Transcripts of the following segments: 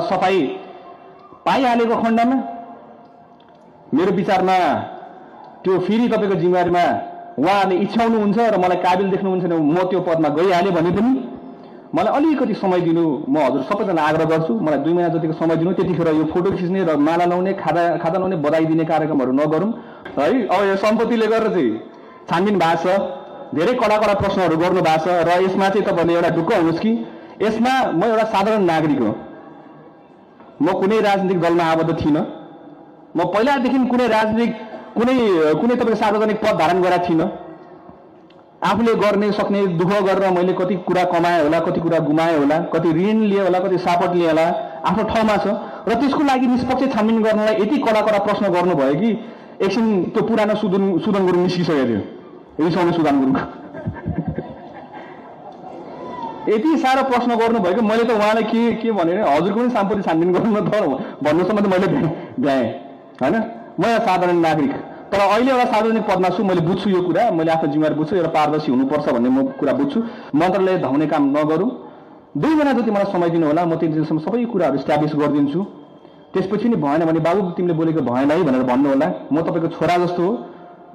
सफाई पाइहालेको खण्डमा मेरो विचारमा त्यो फेरि तपाईको जिम्मेवारीमा उहाँले इच्छाउनुहुन्छ र मलाई काबिल देख्नुहुन्छ भने म त्यो पदमा गइहाले भने पनि मलाई अलिकति समय दिनु म हजुर सबैजना आग्रह गर्छु। मलाई 2 महिना जतिको समय दिनु, त्यतिखेर यो फोटो खिच्ने र माला लाउने खादा लाउने बधाई दिने कार्यक्रमहरू नगरौँ है। अब यो सम्पत्तिले गरेर चाहिँ छानबिन भएको छ, धेरै कडा प्रश्नहरू गर्नु भएको छ र यसमा चाहिँ तपाईँले एउटा ढुक्क हुनुहोस् कि यसमा म एउटा साधारण नागरिक हो। म कुनै राजनीतिक दलमा आबद्ध थिइनँ। म पहिलादेखि कुनै राजनीतिक कुनै तपाईको सार्वजनिक पद धारण गरेका थिइनँ। आफूले गर्ने सक्ने दुःख गरेर मैले कति कुरा कमाएँ होला, कति कुरा गुमाएँ होला, कति ऋण लिए होला, कति सापट लिए होला, आफ्नो ठाउँमा छ र त्यसको लागि निष्पक्ष छानबिन गर्नलाई यति कडा प्रश्न गर्नुभयो कि एकछिन त्यो पुरानो सुदन गुरुङ निस्किसकेको थियो, रिसाउने सुदन गुरुङ यति साह्रो प्रश्न गर्नुभयो कि मैले त उहाँलाई के भने हजुरको पनि सम्पत्ति छानबिन गर्नु त भन्नुसम्म त मैले भ्याएँ होइन। म एउटा साधारण नागरिक, तर अहिले एउटा सार्वजनिक पदमा छु। मैले बुझ्छु यो कुरा, मैले आफ्नो जिम्मेवारी बुझ्छु, एउटा पारदर्शी हुनुपर्छ भन्ने म कुरा बुझ्छु। मन्त्रालय धाउने काम नगरौँ। 2 महिना जति मलाई समय दिनु होला, म त्यति दिनसम्म सबै कुराहरू इस्टाब्लिस गरिदिन्छु। त्यसपछि नि भएन भने बाबु तिमीले बोलेको भएन है भनेर भन्नु होला। म तपाईँको छोरा जस्तो हो।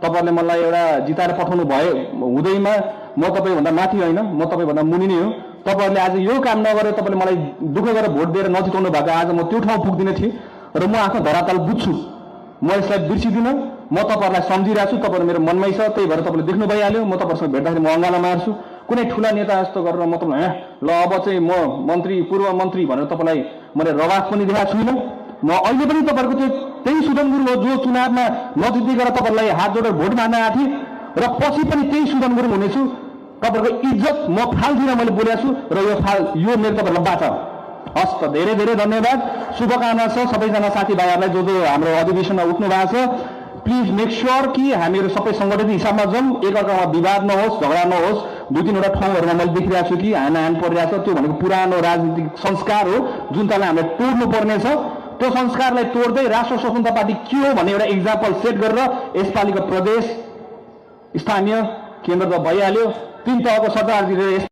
तपाईँहरूले मलाई एउटा जिताएर पठाउनु भयो हुँदैमा म तपाईँभन्दा माथि होइन, म तपाईँभन्दा मुनि नै हो। तपाईँहरूले आज यो काम नगरेर तपाईँले मलाई दुःख गरेर भोट दिएर नजिताउनु भएको, आज म त्यो ठाउँ पुग्दिनँ थिएँ र म आफ्नो धरातल बुझ्छु। म यसलाई बिर्सिदिनँ। म तपाईँहरूलाई सम्झिरहेको छु, तपाईँहरू मेरो मनमै छ, त्यही भएर तपाईँले देख्नु भइहाल्यो। म तपाईँहरूसँग भेट्दाखेरि म अङ्गाला मार्छु। कुनै ठुला नेता जस्तो गरेर म तपाईँलाई ल अब चाहिँ म मन्त्री पूर्व मन्त्री भनेर तपाईँलाई मैले रवाफ पनि देखाएको छुइनँ। म अहिले पनि तपाईँहरूको त्यही सुदन गुरुङ हो जो चुनावमा नजितिएर तपाईँहरूलाई हात जोडेर भोट माग्न आएको थिएँ र पछि पनि त्यही सुदन गुरुङ हुनेछु। तपाईँहरूको इज्जत म फाल्दिनँ, मैले बोलेको छु र यो मेरो तपाईँहरूलाई बाचा हो। हस् त, धेरै धेरै धन्यवाद, शुभकामना छ सबैजना साथीभाइहरूलाई जो हाम्रो अधिवेशनमा उठ्नु भएको छ। प्लिज मेक श्योर कि हामीहरू सबै सङ्गठित हिसाबमा जाउँ, एकअर्कामा विवाद नहोस्, झगडा नहोस्। 2-3 वटा ठाउँहरूमा मैले देखिरहेको छु कि हानाहान परिरहेको छ। त्यो भनेको पुरानो राजनीतिक संस्कार हो जुन चाहिँ हामीले तोड्नु पर्नेछ। त्यो संस्कारलाई तोड्दै राष्ट्र स्वतन्त्र पार्टी के हो भन्ने एउटा इक्जाम्पल सेट गरेर यसपालिको प्रदेश स्थानीय केन्द्र त भइहाल्यो, 3 तहको सरकार दिएर